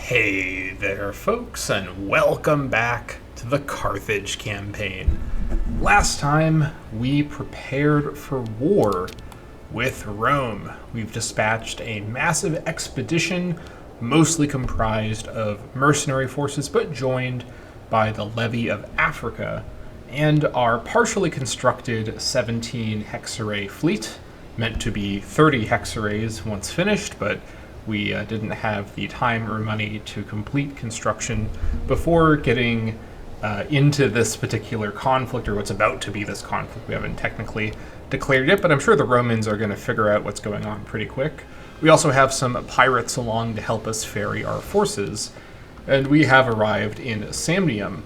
Hey there, folks, and welcome back to the Carthage Campaign. Last time, we prepared for war with Rome. We've dispatched a massive expedition, mostly comprised of mercenary forces, but joined by the levy of Africa, and our partially constructed 17 hexarray fleet, meant to be 30 hexarrays once finished, but we didn't have the time or money to complete construction before getting into this particular conflict, or what's about to be this conflict. We haven't technically declared it, but I'm sure the Romans are going to figure out what's going on pretty quick. We also have some pirates along to help us ferry our forces, and we have arrived in Samnium,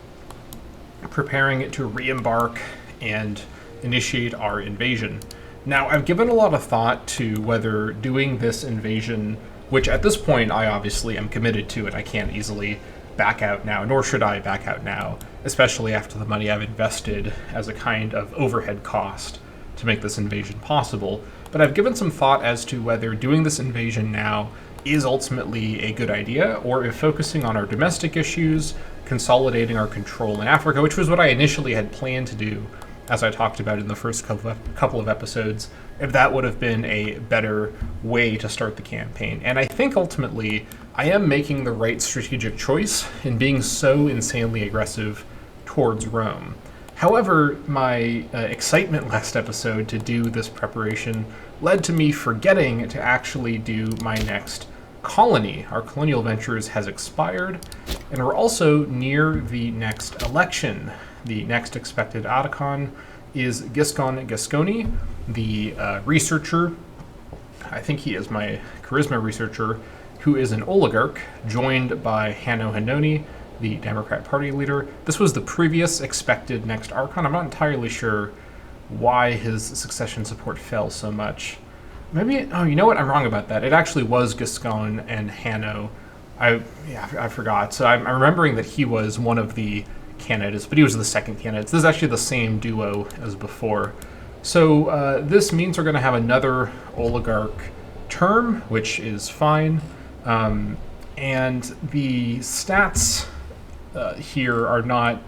preparing to re-embark and initiate our invasion. Now, I've given a lot of thought to whether doing this invasion, which at this point I obviously am committed to it. I can't easily back out now, nor should I back out now, especially after the money I've invested as a kind of overhead cost to make this invasion possible. But I've given some thought as to whether doing this invasion now is ultimately a good idea, or if focusing on our domestic issues, consolidating our control in Africa, which was what I initially had planned to do, as I talked about in the first couple of episodes, if that would have been a better way to start the campaign. And I think ultimately I am making the right strategic choice in being so insanely aggressive towards Rome. However, my excitement last episode to do this preparation led to me forgetting to actually do my next colony. Our colonial ventures has expired, and we're also near the next election. The next expected Archon is Giscon Gisconi, the researcher. I think he is my charisma researcher, who is an oligarch, joined by Hanno Hanoni, the Democrat Party leader. This was the previous expected next Archon. I'm not entirely sure why his succession support fell so much. Maybe, oh, you know what? I'm wrong about that. It actually was Giscon and Hanno. I forgot. So I'm remembering that he was one of the candidates, but he was the second candidate. This is actually the same duo as before. So this means we're going to have another oligarch term, which is fine. And the stats here are not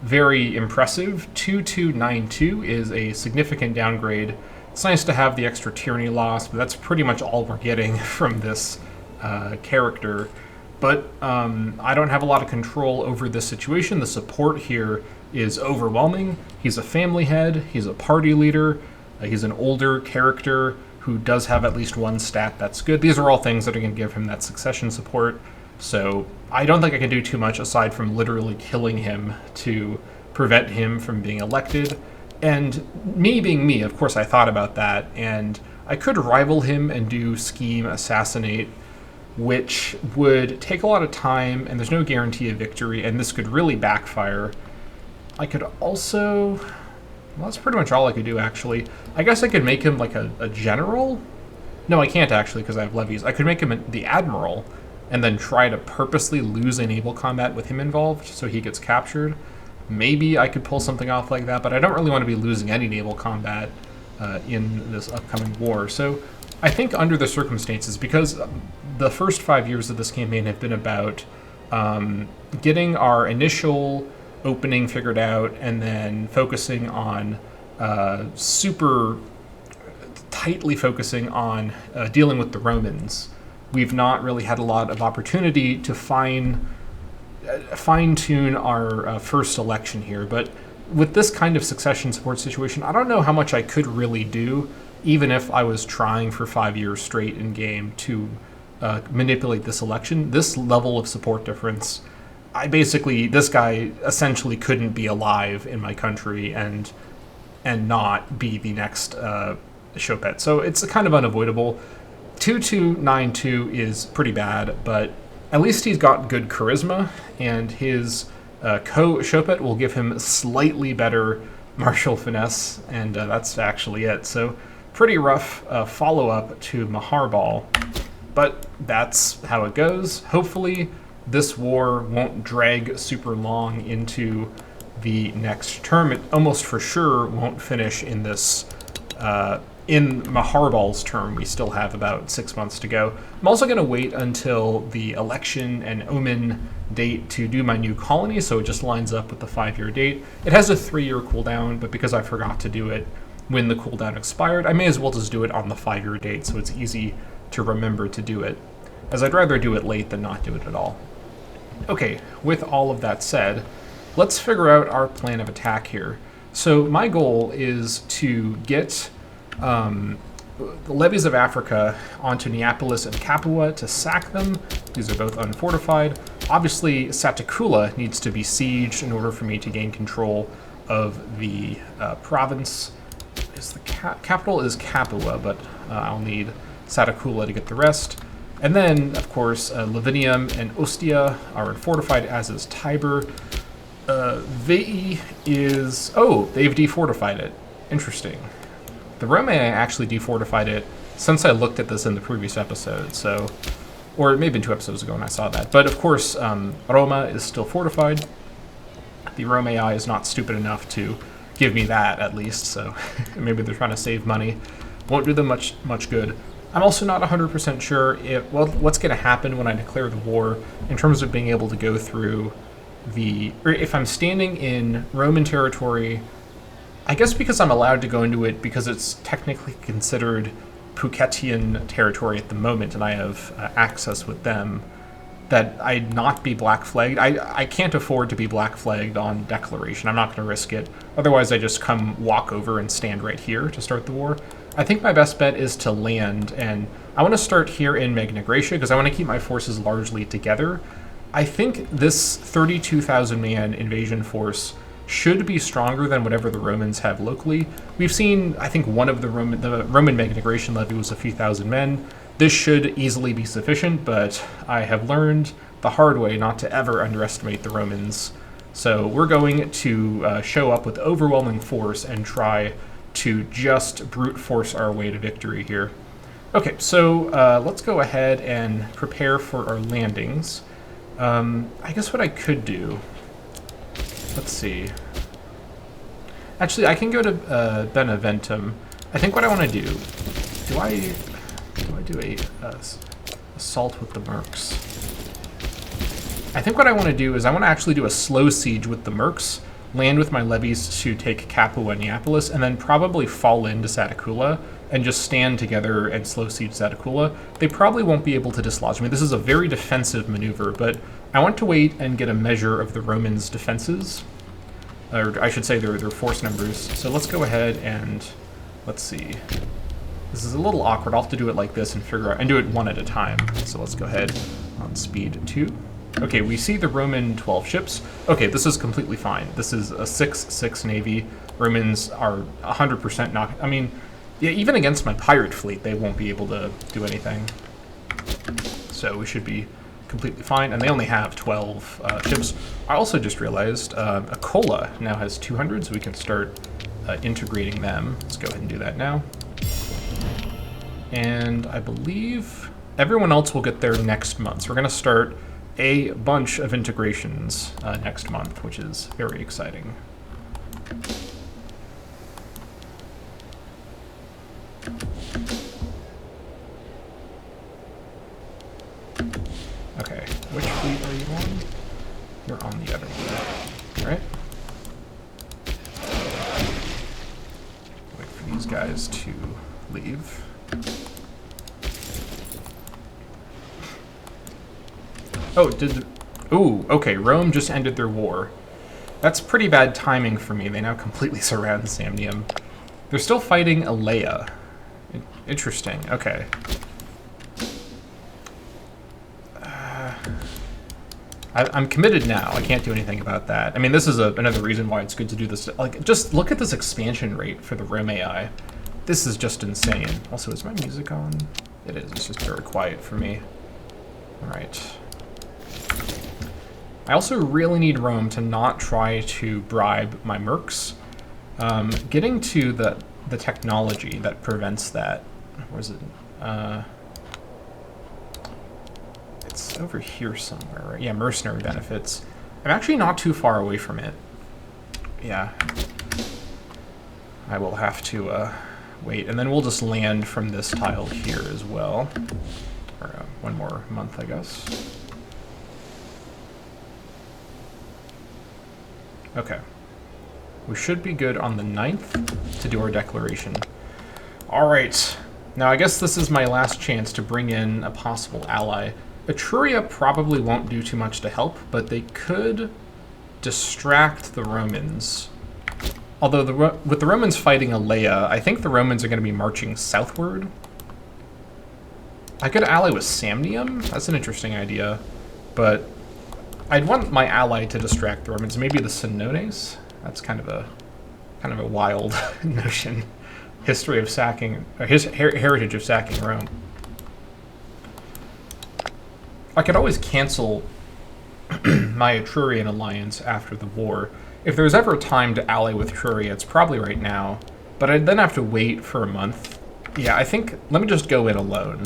very impressive. 2292 is a significant downgrade. It's nice to have the extra tyranny loss, but that's pretty much all we're getting from this character. But I don't have a lot of control over this situation. The support here is overwhelming. He's a family head. He's a party leader. He's an older character who does have at least one stat that's good. These are all things that are going to give him that succession support. So I don't think I can do too much aside from literally killing him to prevent him from being elected. And me being me, of course, I thought about that. And I could rival him and do scheme assassinate, which would take a lot of time, and there's no guarantee of victory, and this could really backfire. I could also... well, that's pretty much all I could do, actually. I guess I could make him like a general? No, I can't, actually, because I have levies. I could make him the admiral, and then try to purposely lose a naval combat with him involved, so he gets captured. Maybe I could pull something off like that, but I don't really want to be losing any naval combat in this upcoming war. So I think under the circumstances, because the first 5 years of this campaign have been about getting our initial opening figured out and then focusing on super tightly focusing on dealing with the Romans. We've not really had a lot of opportunity to fine-tune our first election here, but with this kind of succession support situation, I don't know how much I could really do, even if I was trying for 5 years straight in game to manipulate this election. This level of support difference, this guy essentially couldn't be alive in my country and not be the next Chopet. So it's kind of unavoidable. 2292 is pretty bad, but at least he's got good charisma, and his co-Chopet will give him slightly better martial finesse, and that's actually it. So pretty rough follow-up to Maharbal, but that's how it goes. Hopefully this war won't drag super long into the next term. It almost for sure won't finish in this in Maharbal's term, we still have about 6 months to go. I'm also going to wait until the election and Omen date to do my new colony, so it just lines up with the 5-year date. It has a 3-year cooldown, but because I forgot to do it when the cooldown expired, I may as well just do it on the 5-year date, so it's easy to remember to do it, as I'd rather do it late than not do it at all. Okay, with all of that said, let's figure out our plan of attack here. So my goal is to get the levies of Africa onto Neapolis and Capua to sack them. These are both unfortified. Obviously, Satakula needs to be sieged in order for me to gain control of the province. The capital is Capua, but I'll need Satakula to get the rest. And then, of course, Lavinium and Ostia are unfortified, as is Tiber. Veii is... oh, they've defortified it. Interesting. The Romei actually defortified it since I looked at this in the previous episode, so... or it may have been 2 episodes ago when I saw that. But, of course, Roma is still fortified. The Romei is not stupid enough to give me that, at least, so maybe they're trying to save money. Won't do them much good. I'm also not 100% sure what's going to happen when I declare the war in terms of being able to go through or if I'm standing in Roman territory. I guess because I'm allowed to go into it because it's technically considered Puketian territory at the moment and I have access with them, that I'd not be black flagged. I can't afford to be black flagged on declaration. I'm not going to risk it. Otherwise, I just walk over and stand right here to start the war. I think my best bet is to land, and I want to start here in Magna Graecia because I want to keep my forces largely together. I think this 32,000 man invasion force should be stronger than whatever the Romans have locally. We've seen, I think, one of the Roman Magna Graecian levy was a few thousand men. This should easily be sufficient, but I have learned the hard way not to ever underestimate the Romans. So we're going to show up with overwhelming force and try to just brute force our way to victory here. Okay, so let's go ahead and prepare for our landings. I guess what I could do... let's see. Actually, I can go to Beneventum. I think what I want to do I do a assault with the mercs? I think what I want to do is I want to actually do a slow siege with the mercs, land with my levies to take Capua and Neapolis, and then probably fall into Satakula and just stand together and slow siege Satakula. They probably won't be able to dislodge me. This is a very defensive maneuver, but I want to wait and get a measure of the Romans' defenses. Or I should say their force numbers. So let's go ahead and let's see. This is a little awkward. I'll have to do it like this and figure out, and do it one at a time. So let's go ahead on speed 2. Okay, we see the Roman 12 ships. Okay, this is completely fine. This is a 6-6 navy. Romans are 100% not... I mean, yeah, even against my pirate fleet, they won't be able to do anything. So we should be completely fine. And they only have 12 ships. I also just realized Akola now has 200, so we can start integrating them. Let's go ahead and do that now. And I believe everyone else will get there next month. So we're going to start a bunch of integrations next month, which is very exciting. Okay, which fleet are you on? You're on the other fleet, all right? Wait for these guys to leave. Oh, ooh, okay, Rome just ended their war. That's pretty bad timing for me. They now completely surround Samnium. They're still fighting Alea. Interesting, okay. I'm committed now. I can't do anything about that. I mean, this is another reason why it's good to do this. Like, just look at this expansion rate for the Romei. This is just insane. Also, is my music on? It is. It's just very quiet for me. All right. I also really need Rome to not try to bribe my mercs. Getting to the technology that prevents that. Where is it? It's over here somewhere, right? Yeah, mercenary benefits. I'm actually not too far away from it. Yeah. I will have to wait, and then we'll just land from this tile here as well. Or one more month, I guess. Okay. We should be good on the 9th to do our declaration. Alright. Now I guess this is my last chance to bring in a possible ally. Etruria probably won't do too much to help, but they could distract the Romans. Although with the Romans fighting Alea, I think the Romans are going to be marching southward. I could ally with Samnium. That's an interesting idea. But I'd want my ally to distract the Romans. Maybe the Senones? That's kind of a wild notion. History of sacking, or heritage of sacking Rome. I could always cancel my Etrurian alliance after the war. If there's ever a time to ally with Etruria, it's probably right now. But I'd then have to wait for a month. Yeah, I think, let me just go in alone.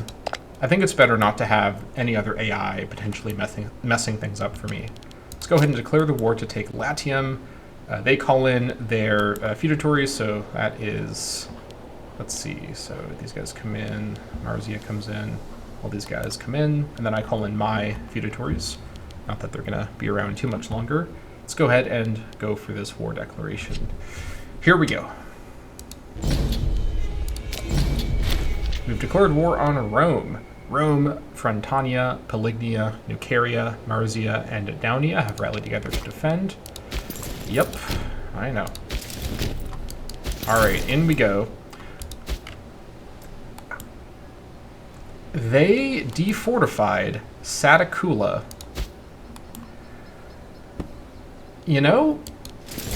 I think it's better not to have any other AI potentially messing things up for me. Let's go ahead and declare the war to take Latium. They call in their feudatories, so that is, let's see, so these guys come in, Marzia comes in, all these guys come in, and then I call in my feudatories. Not that they're going to be around too much longer. Let's go ahead and go for this war declaration. Here we go. We've declared war on Rome. Rome, Frontania, Pelignia, Nucaria, Marzia, and Daunia have rallied together to defend. Yep, I know. Alright, in we go. They defortified Satacula. You know,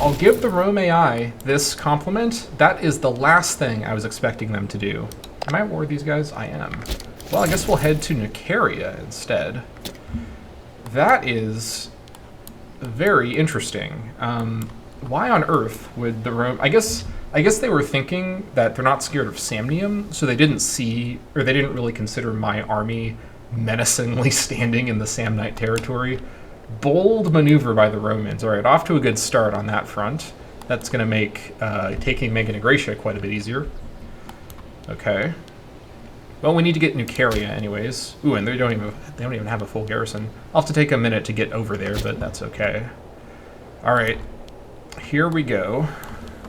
I'll give the Rome AI this compliment. That is the last thing I was expecting them to do. Am I at war with these guys? I am. Well, I guess we'll head to Nucaria instead. That is very interesting. Why on earth would the Rome... I guess they were thinking that they're not scared of Samnium, so they didn't see, or they didn't really consider my army menacingly standing in the Samnite territory. Bold maneuver by the Romans. All right, off to a good start on that front. That's going to make taking Megana Graecia quite a bit easier. Okay. Well, we need to get Nucaria anyways. Ooh, and they don't even have a full garrison. I'll have to take a minute to get over there, but that's okay. All right, here we go.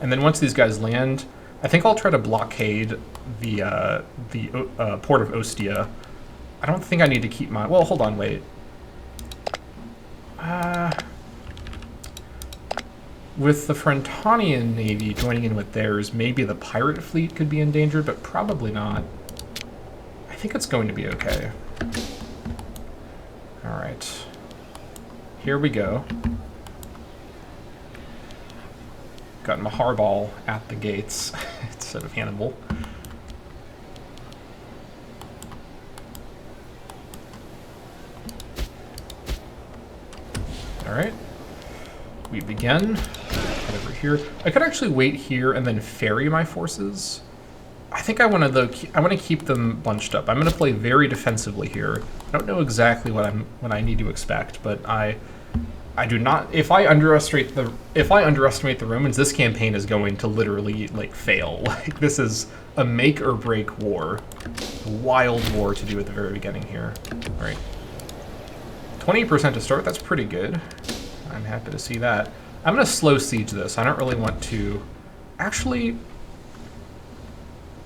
And then once these guys land, I think I'll try to blockade the port of Ostia. I don't think I need to keep my... Well, hold on, wait. With the Frontanian navy joining in with theirs, maybe the pirate fleet could be endangered, but probably not. I think it's going to be okay. All right. Here we go. Got Maharbal at the gates instead of Hannibal. All right, we begin. Head over here. I could actually wait here and then ferry my forces. I think I want to keep them bunched up. I'm going to play very defensively here. I don't know exactly what I need to expect, but I do not. If I underestimate the Romans, this campaign is going to literally like fail. Like this is a make or break war, a wild war to do at the very beginning here. All right, 20% to start. That's pretty good. I'm happy to see that. I'm going to slow siege this. I don't really want to. Actually,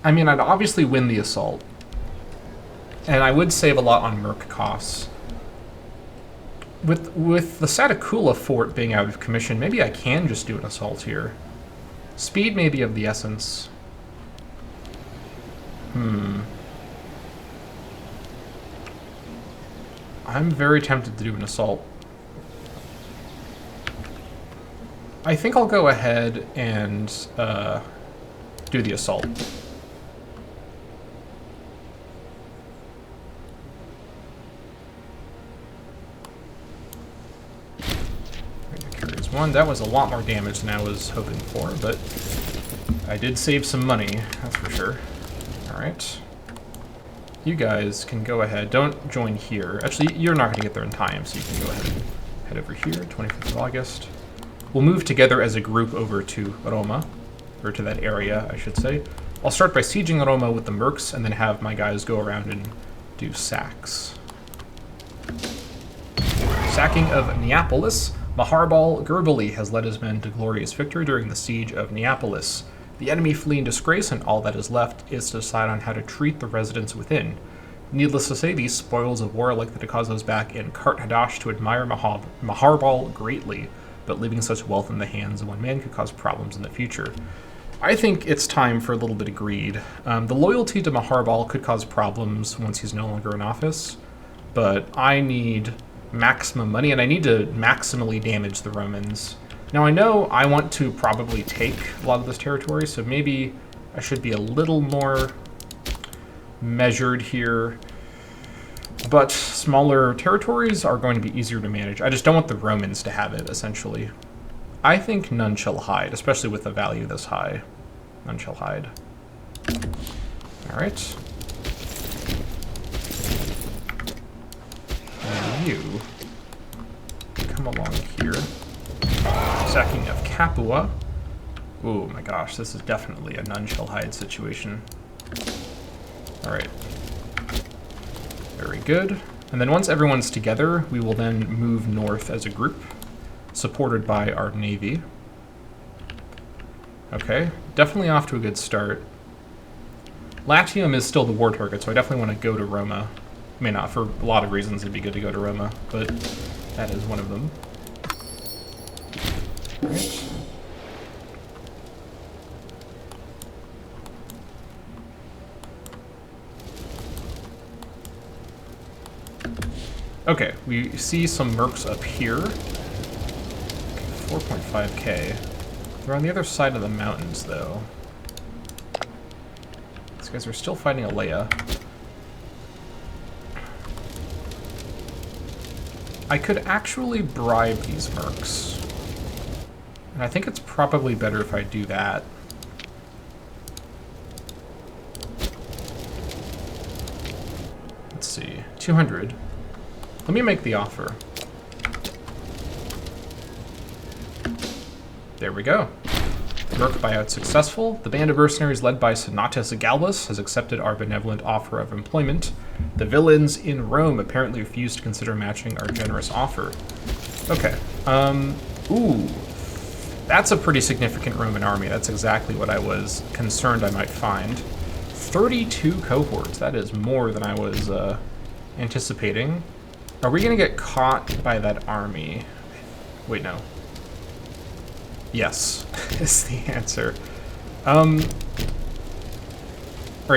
I mean, I'd obviously win the assault, and I would save a lot on merc costs. With the Satacula fort being out of commission, maybe I can just do an assault here. Speed may be of the essence. I'm very tempted to do an assault. I think I'll go ahead and do the assault. One, that was a lot more damage than I was hoping for, but I did save some money, that's for sure. All right. You guys can go ahead. Don't join here. Actually, you're not going to get there in time, so you can go ahead and head over here, 25th of August. We'll move together as a group over to Roma, or to that area, I should say. I'll start by sieging Roma with the mercs and then have my guys go around and do sacks. Sacking of Neapolis. Maharbal Gerbili has led his men to glorious victory during the siege of Neapolis. The enemy flee in disgrace, and all that is left is to decide on how to treat the residents within. Needless to say, these spoils of war are likely to cause those back in Carthage to admire Maharbal greatly, but leaving such wealth in the hands of one man could cause problems in the future. I think it's time for a little bit of greed. The loyalty to Maharbal could cause problems once he's no longer in office, but I need maximum money, and I need to maximally damage the Romans. Now I know I want to probably take a lot of this territory, so maybe I should be a little more measured here. But smaller territories are going to be easier to manage. I just don't want the Romans to have it, essentially. I think none shall hide, especially with a value this high. None shall hide. Alright. And you come along here. Sacking of Capua. Oh my gosh, this is definitely a none shall hide situation. Alright. Very good. And then once everyone's together, we will then move north as a group, supported by our navy. Okay, definitely off to a good start. Latium is still the war target, so I definitely want to go to Roma. I mean, not for a lot of reasons it'd be good to go to Roma, but that is one of them. Right. Okay, we see some mercs up here. 4.5k. They're on the other side of the mountains, though. These guys are still fighting Alea. I could actually bribe these mercs. And I think it's probably better if I do that. Let's see, 200. Let me make the offer. There we go. Merc buyout successful. The band of mercenaries led by Senatus Galbus has accepted our benevolent offer of employment. The villains in Rome apparently refuse to consider matching our generous offer. Okay. Ooh. That's a pretty significant Roman army. That's exactly what I was concerned I might find. 32 cohorts. That is more than I was anticipating. Are we going to get caught by that army? Wait, no. Yes, is the answer. Alright,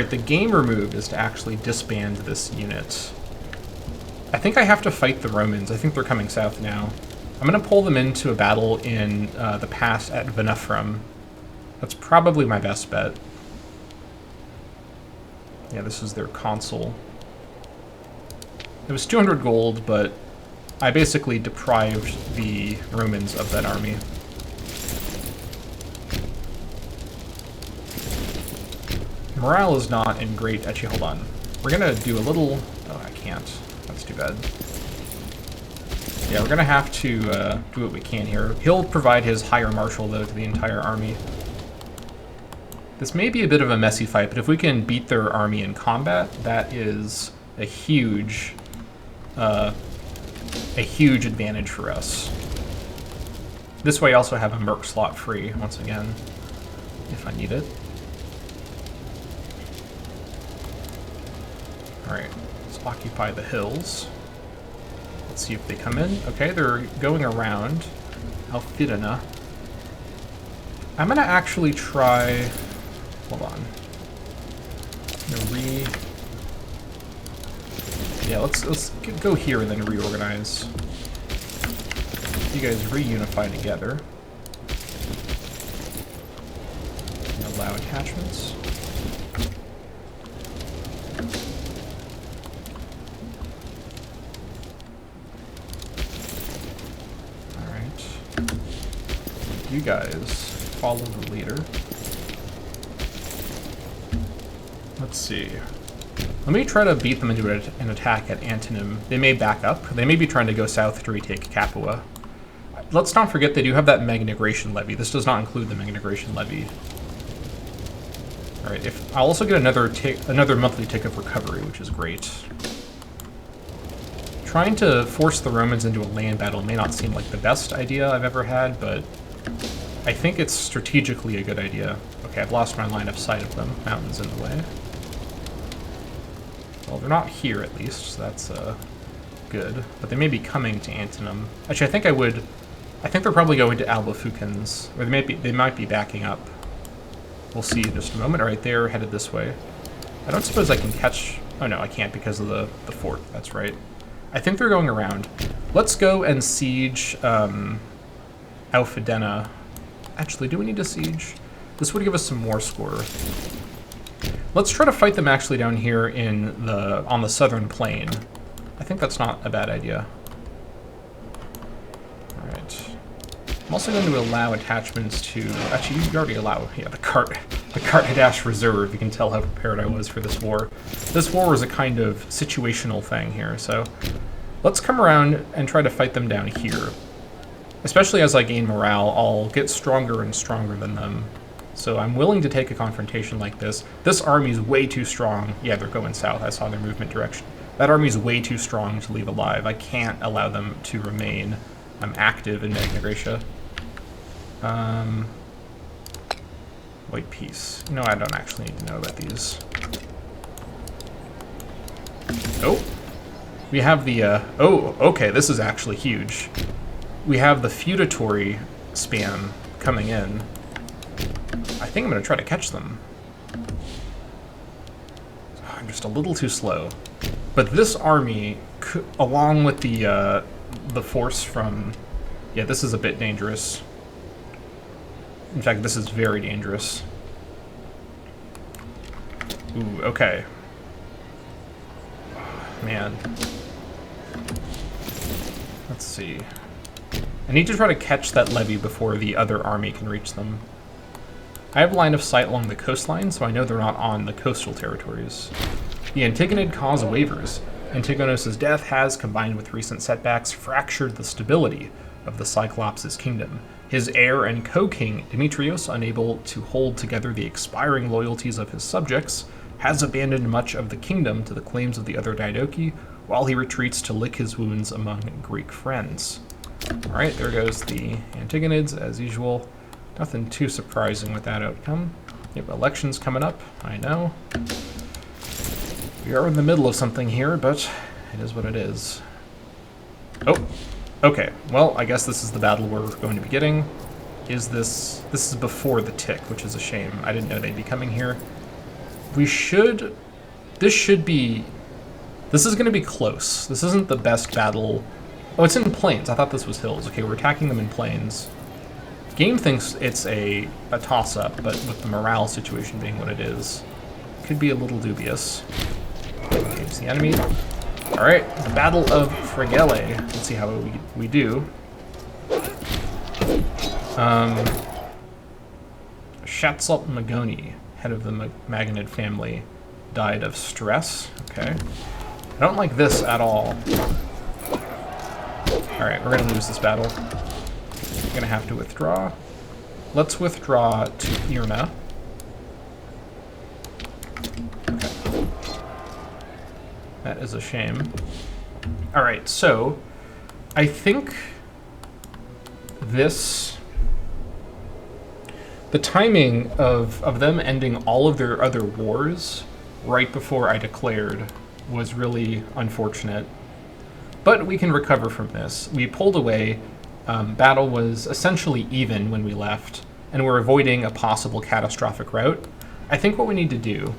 the gamer move is to actually disband this unit. I think I have to fight the Romans. I think they're coming south now. I'm going to pull them into a battle in the pass at Venafrum. That's probably my best bet. Yeah, this is their consul. It was 200 gold, but I basically deprived the Romans of that army. Morale is not in great... Actually, hold on. We're going to do a little... Oh, I can't. That's too bad. Yeah, we're going to have to do what we can here. He'll provide his higher marshal, though, to the entire army. This may be a bit of a messy fight, but if we can beat their army in combat, that is a huge advantage for us. This way I also have a merc slot free, once again, if I need it. Alright, let's occupy the hills. Let's see if they come in. Okay, they're going around Alfidana. I'm gonna actually try... Hold on. I'm gonna Yeah, let's go here and then reorganize. You guys reunify together. And allow attachments. You guys follow the leader. Let's see. Let me try to beat them into an attack at Antonym. They may back up. They may be trying to go south to retake Capua. Let's not forget they do have that Meganegration levy. This does not include the Meganegration levy. All right, I'll also get another monthly tick of recovery, which is great. Trying to force the Romans into a land battle may not seem like the best idea I've ever had, but I think it's strategically a good idea. Okay, I've lost my line of sight of them. Mountains in the way. Well, they're not here at least, so that's good. But they may be coming to Antinum. Actually, I think they're probably going to Alba Fucans, or they might be backing up. We'll see in just a moment. All right, they're headed this way. I don't suppose I can catch... Oh no, I can't because of the fort. That's right. I think they're going around. Let's go and siege Aufidena. Actually, do we need to siege? This would give us some more score. Let's try to fight them actually down here on the southern plain. I think that's not a bad idea. All right. I'm also going to allow attachments to... Actually, you already allow... Yeah, the Carthage Reserve. You can tell how prepared I was for this war. This war was a kind of situational thing here, so... Let's come around and try to fight them down here. Especially as I gain morale, I'll get stronger and stronger than them. So I'm willing to take a confrontation like this. This army's way too strong. Yeah, they're going south. I saw their movement direction. That army's way too strong to leave alive. I can't allow them to remain active in Magna Graecia. White Peace. No, I don't actually need to know about these. Oh. We have the, oh, okay, this is actually huge. We have the feudatory spam coming in. I think I'm going to try to catch them. I'm just a little too slow. But this army, along with the force from... Yeah, this is a bit dangerous. In fact, this is very dangerous. Ooh, okay. Man. Let's see. I need to try to catch that levy before the other army can reach them. I have line of sight along the coastline, so I know they're not on the coastal territories. The Antigonid cause wavers. Antigonos' death has, combined with recent setbacks, fractured the stability of the Cyclops' kingdom. His heir and co-king, Demetrios, unable to hold together the expiring loyalties of his subjects, has abandoned much of the kingdom to the claims of the other Diadochi, while he retreats to lick his wounds among Greek friends. Alright, there goes the Antigonids, as usual. Nothing too surprising with that outcome. Yep, elections coming up, I know. We are in the middle of something here, but it is what it is. Oh, okay. Well, I guess this is the battle we're going to be getting. This is before the tick, which is a shame. I didn't know they'd be coming here. This is going to be close. This isn't the best battle. Oh, it's in plains. I thought this was hills. Okay, we're attacking them in plains. Game thinks it's a toss-up, but with the morale situation being what it is, could be a little dubious. Engage the enemy. Alright, the Battle of Fregele. Let's see how we do. Shatzalt Magoni, head of the Magonid family, died of stress. Okay. I don't like this at all. Alright, we're going to lose this battle. We're going to have to withdraw. Let's withdraw to Irna. Okay. That is a shame. Alright, so I think the timing of them ending all of their other wars right before I declared was really unfortunate. But we can recover from this. We pulled away. Battle was essentially even when we left, and we're avoiding a possible catastrophic rout. I think what we need to do,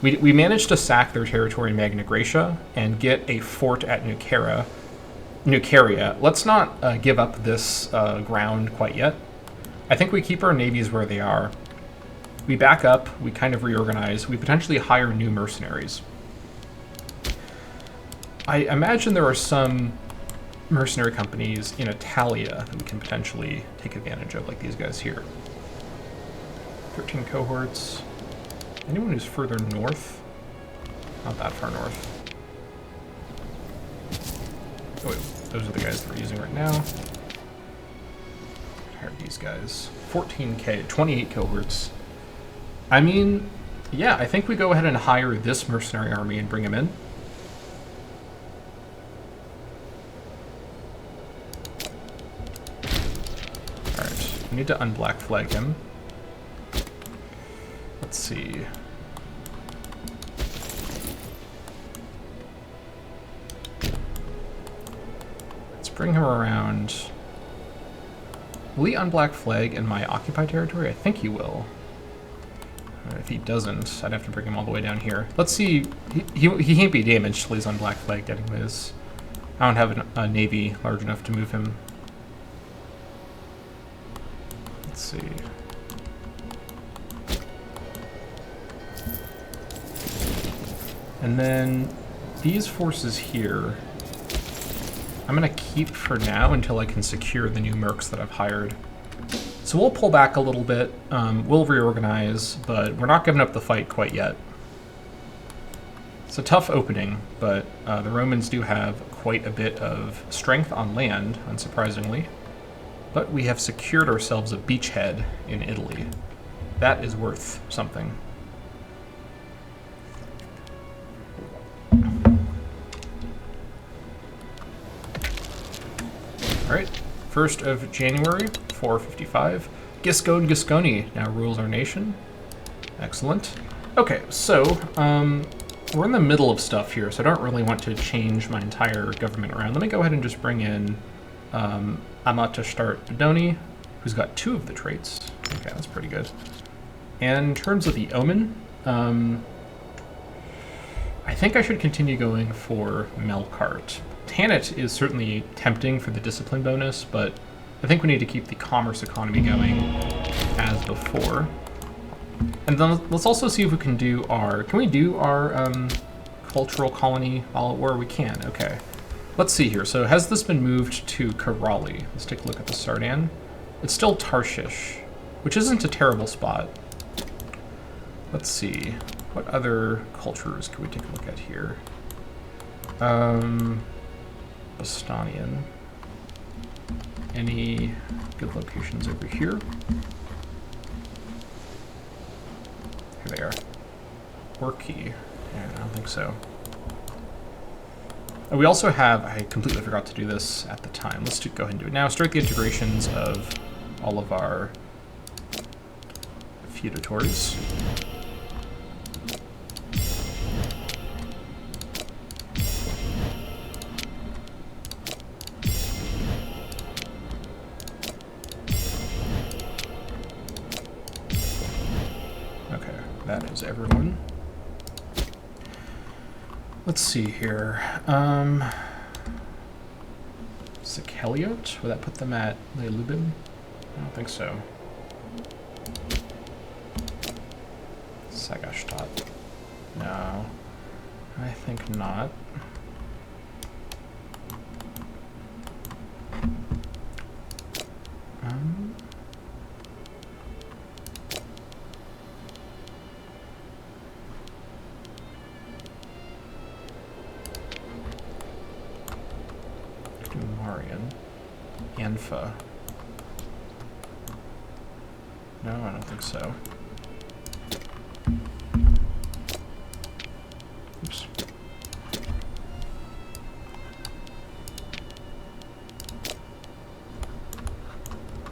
we managed to sack their territory in Magna Graecia and get a fort at Nucaria. Let's not give up this ground quite yet. I think we keep our navies where they are. We back up, we kind of reorganize, we potentially hire new mercenaries. I imagine there are some mercenary companies in Italia that we can potentially take advantage of, like these guys here. 13 cohorts. Anyone who's further north? Not that far north. Oh wait, those are the guys that we're using right now. Hire these guys. 14k, 28 cohorts. I mean, Yeah, I think we go ahead and hire this mercenary army and bring him in. Alright, we need to unblack flag him. Let's see. Let's bring him around. Will he unblack flag in my occupied territory? I think he will. If he doesn't, I'd have to bring him all the way down here. Let's see. He can't be damaged till he's on black flag anyways. I don't have a navy large enough to move him. Let's see. And then these forces here, I'm going to keep for now until I can secure the new mercs that I've hired. So we'll pull back a little bit, we'll reorganize, but we're not giving up the fight quite yet. It's a tough opening, but the Romans do have quite a bit of strength on land, unsurprisingly. But we have secured ourselves a beachhead in Italy. That is worth something. Alright, 1st of January, 455. Giscone Gisconi now rules our nation. Excellent. Okay, so we're in the middle of stuff here, so I don't really want to change my entire government around. Let me go ahead and just bring in Amatashtar Doni, who's got 2 of the traits. Okay, that's pretty good. And in terms of the Omen, I think I should continue going for Melkart. Tanit is certainly tempting for the discipline bonus, but I think we need to keep the commerce economy going as before. And then let's also see if we can do our... Can we do our cultural colony while at war? We can, okay. Let's see here. So has this been moved to Karali? Let's take a look at the Sardan. It's still Tarshish, which isn't a terrible spot. Let's see. What other cultures can we take a look at here? Bostonian. Any good locations over here? Here they are. Orky. Yeah, I don't think so. Oh, we also have, I completely forgot to do this at the time. Let's go ahead and do it now. Start the integrations of all of our feudatories. That is everyone. Let's see here. Sikeliot? Would that put them at Leilubin? I don't think so. Sagashtat? No. I think not. Anfa. No, I don't think so. Oops.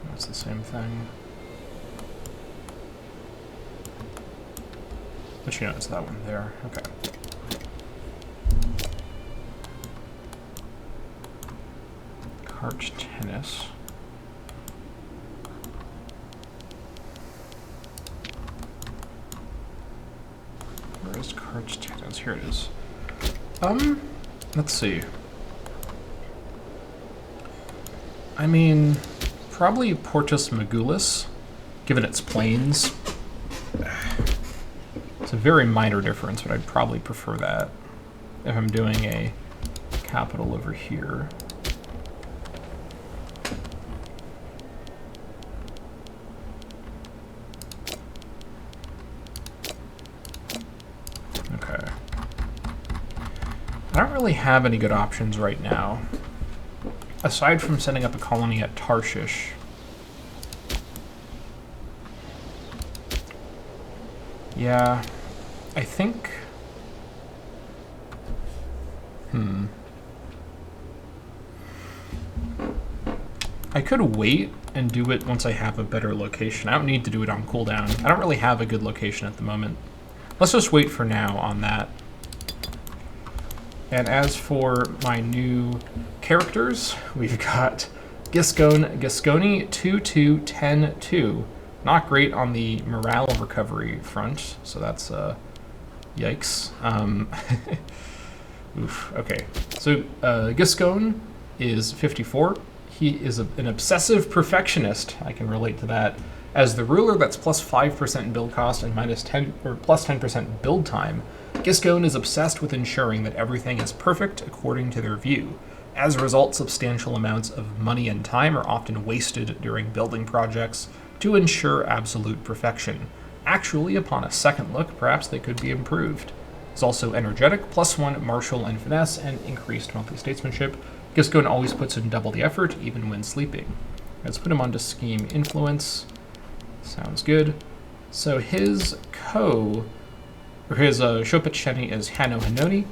That's the same thing. But you know, it's that one there. Okay. Arch tennis. Where is Carthage tennis? Here it is. Let's see. I mean, probably Portus Magulis, given its plains. It's a very minor difference, but I'd probably prefer that if I'm doing a capital over here. I don't really have any good options right now, aside from setting up a colony at Tarshish. Yeah, I think... I could wait and do it once I have a better location. I don't need to do it on cooldown. I don't really have a good location at the moment. Let's just wait for now on that. And as for my new characters, we've got Giscone 2-2-10-2. Not great on the morale recovery front, so that's yikes. Oof, okay. So Giscone is 54. He is an obsessive perfectionist. I can relate to that. As the ruler, that's plus 5% in build cost and minus 10 or plus 10% build time. Giscone is obsessed with ensuring that everything is perfect according to their view. As a result, substantial amounts of money and time are often wasted during building projects to ensure absolute perfection. Actually, upon a second look, perhaps they could be improved. He's also energetic, plus 1 martial and finesse, and increased monthly statesmanship. Giscone always puts in double the effort, even when sleeping. Let's put him onto Scheme Influence. Sounds good. So his Shopet is Hanno Hanoni.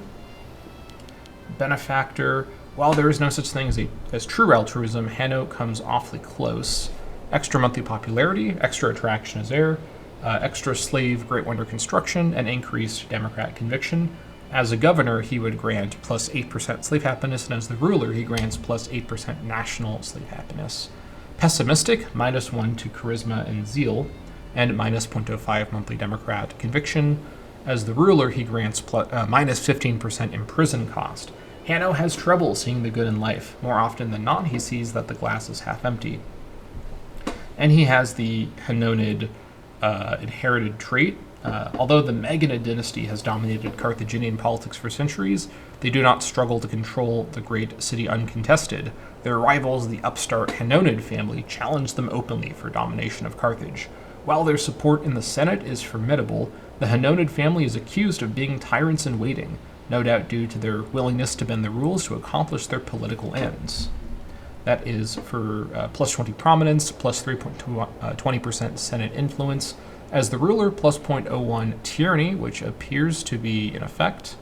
Benefactor. While there is no such thing as true altruism, Hanno comes awfully close. Extra monthly popularity, extra attraction as heir, extra slave Great Wonder construction, and increased Democrat conviction. As a governor, he would grant plus 8% slave happiness, and as the ruler, he grants plus 8% national slave happiness. Pessimistic, minus 1 to charisma and zeal, and minus 0.05 monthly Democrat conviction. As the ruler, he grants minus 15% in prison cost. Hanno has trouble seeing the good in life. More often than not, he sees that the glass is half empty. And he has the Hannonid inherited trait. Although the Maganid dynasty has dominated Carthaginian politics for centuries, they do not struggle to control the great city uncontested. Their rivals, the upstart Hannonid family, challenge them openly for domination of Carthage. While their support in the Senate is formidable, the Hannonid family is accused of being tyrants in waiting, no doubt due to their willingness to bend the rules to accomplish their political ends. That is for plus 20 prominence, plus 3.20% Senate influence. As the ruler, plus 0.01 tyranny, which appears to be in effect,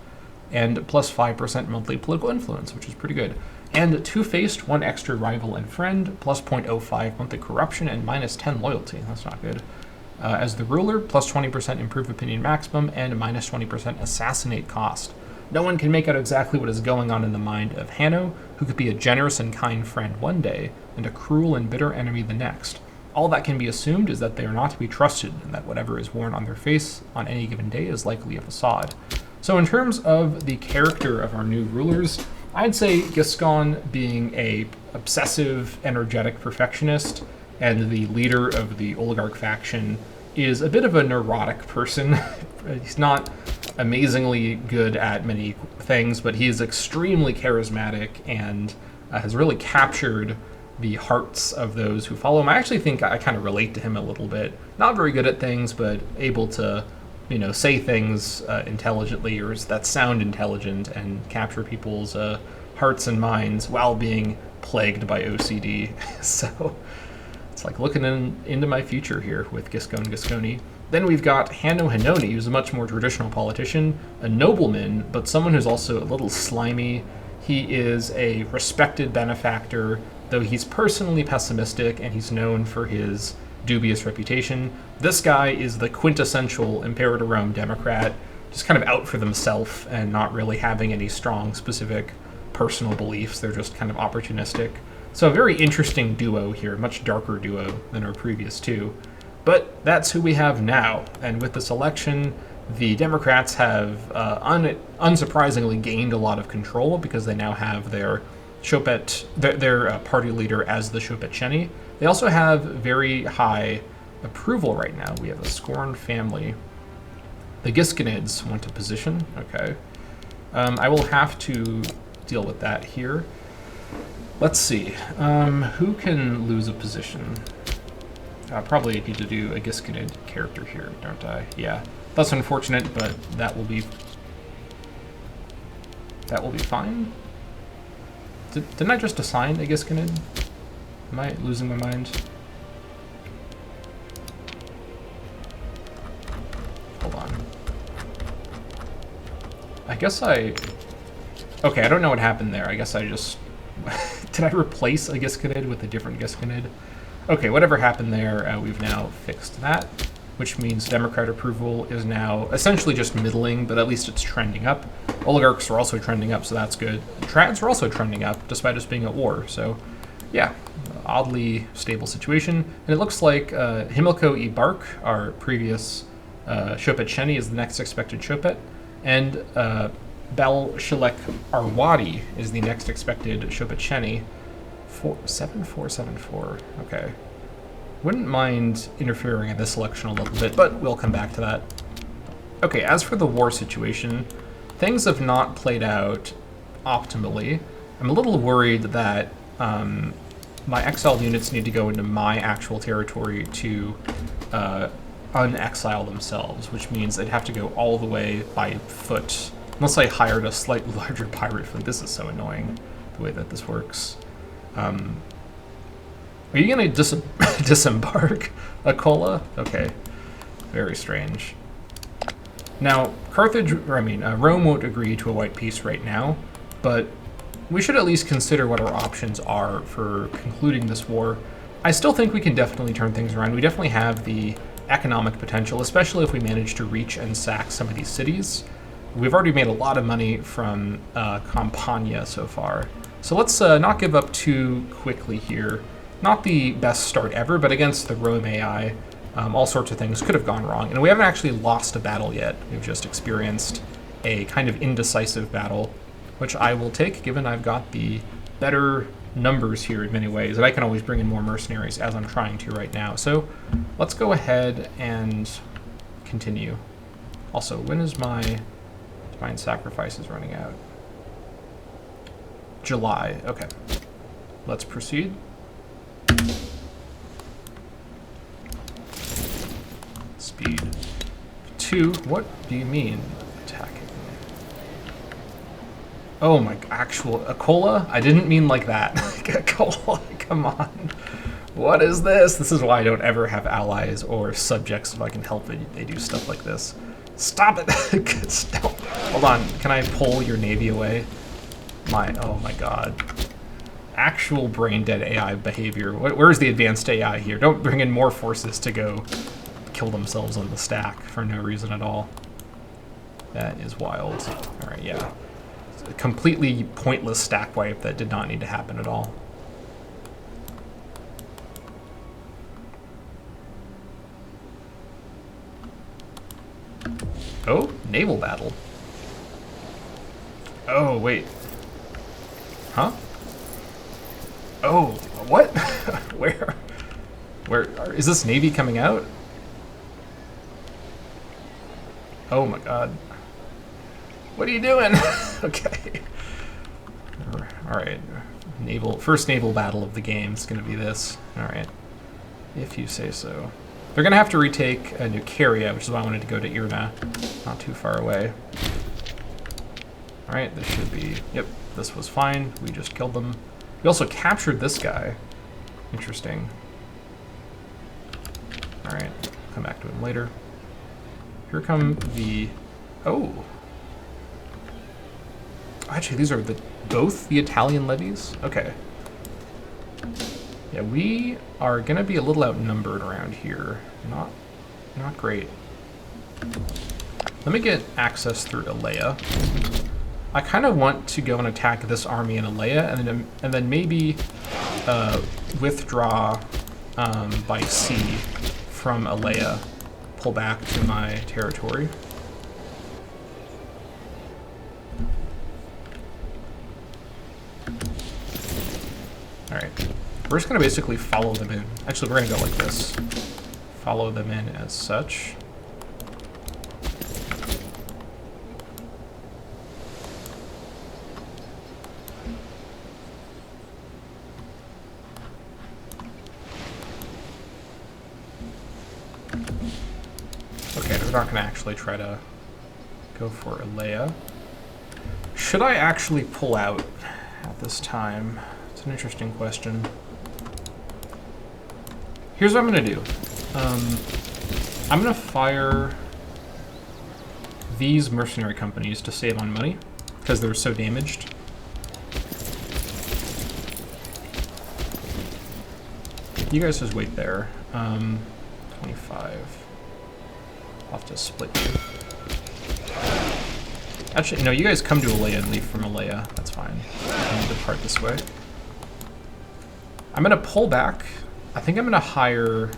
and plus 5% monthly political influence, which is pretty good. And two-faced, 1 extra rival and friend, plus 0.05 monthly corruption, and minus 10 loyalty. That's not good. As the ruler, plus 20% improve opinion maximum, and minus 20% assassinate cost. No one can make out exactly what is going on in the mind of Hanno, who could be a generous and kind friend one day, and a cruel and bitter enemy the next. All that can be assumed is that they are not to be trusted, and that whatever is worn on their face on any given day is likely a facade. So in terms of the character of our new rulers, I'd say Giscone being a obsessive, energetic perfectionist, and the leader of the oligarch faction is a bit of a neurotic person. He's not amazingly good at many things, but he is extremely charismatic and has really captured the hearts of those who follow him. I actually think I kind of relate to him a little bit. Not very good at things, but able to, say things intelligently or that sound intelligent and capture people's hearts and minds while being plagued by OCD. So it's like looking into my future here with Giscone. Then we've got Hanno Hanoni, who's a much more traditional politician, a nobleman, but someone who's also a little slimy. He is a respected benefactor, though he's personally pessimistic and he's known for his dubious reputation. This guy is the quintessential Imperator Rome Democrat, just kind of out for themselves and not really having any strong specific personal beliefs. They're just kind of opportunistic. So a very interesting duo here, much darker duo than our previous two. But that's who we have now. And with this election, the Democrats have unsurprisingly gained a lot of control because they now have their party leader as the Shopet. They also have very high approval right now. We have a scorned family. The Gisconids went to position. Okay. I will have to deal with that here. Let's see. Who can lose a position? Probably need to do a Gisconid character here, don't I? Yeah. That's unfortunate, but that will be fine. Didn't I just assign a Gisconid? Am I losing my mind? Hold on. I guess I... Okay, I don't know what happened there. I guess I just... Did I replace a Gisconid with a different Gisconid? Okay, whatever happened there, we've now fixed that, which means Democrat approval is now essentially just middling, but at least it's trending up. Oligarchs are also trending up, so that's good. Trads are also trending up, despite us being at war, so yeah, oddly stable situation. And it looks like Himilco e Bark, our previous Chopet Sheni, is the next expected Chopet, and Bel Shilek Arwadi is the next expected Chopet Sheni. 7474. Okay. Wouldn't mind interfering in this election a little bit, but we'll come back to that. Okay, as for the war situation, things have not played out optimally. I'm a little worried that my exiled units need to go into my actual territory to unexile themselves, which means they'd have to go all the way by foot, unless I hired a slightly larger pirate fleet. This is so annoying, the way that this works. Are you going to disembark Akola? Okay, very strange. Now, Rome won't agree to a white peace right now, but we should at least consider what our options are for concluding this war. I still think we can definitely turn things around. We definitely have the economic potential, especially if we manage to reach and sack some of these cities. We've already made a lot of money from Campania so far. So let's not give up too quickly here. Not the best start ever, but against the Rome AI, all sorts of things could have gone wrong. And we haven't actually lost a battle yet. We've just experienced a kind of indecisive battle, which I will take, given I've got the better numbers here in many ways, and I can always bring in more mercenaries, as I'm trying to right now. So let's go ahead and continue. Also, when is my Divine Sacrifices running out? July. Okay. Let's proceed. Speed 2. What do you mean attacking? Oh my, actual Akola? I didn't mean like that. Akola, come on. What is this? This is why I don't ever have allies or subjects if I can help it. They do stuff like this. Stop it! Stop. Hold on. Can I pull your navy away? Oh my god. Actual brain-dead AI behavior. Where's the advanced AI here? Don't bring in more forces to go kill themselves on the stack for no reason at all. That is wild. Alright, yeah. It's a completely pointless stack wipe that did not need to happen at all. Oh, naval battle. Oh, wait. Huh? Oh, what? Where is this navy coming out? Oh my god. What are you doing? Okay. Alright. First naval battle of the game is going to be this. Alright. If you say so. They're going to have to retake Nucaria, which is why I wanted to go to Irna. Not too far away. Alright, this should be... Yep, this was fine. We just killed them. We also captured this guy. Interesting. Alright, come back to him later. Here come the... Oh! Actually, these are both the Italian levies? Okay. Yeah, we are going to be a little outnumbered around here. Not great. Let me get access through Alea. I kind of want to go and attack this army in Alea, and then maybe withdraw by sea from Alea, pull back to my territory. Alright, we're just going to basically follow them in. Actually, we're going to go like this. Follow them in as such. Okay, we're not going to actually try to go for Alea. Should I actually pull out at this time? It's an interesting question. Here's what I'm going to do. I'm going to fire these mercenary companies to save on money because they're so damaged. You guys just wait there. 25. I'll have to split you. Actually, no, you guys come to Alea and leave from Alea. That's fine. I can depart this way. I'm going to pull back. I think I'm going to hire...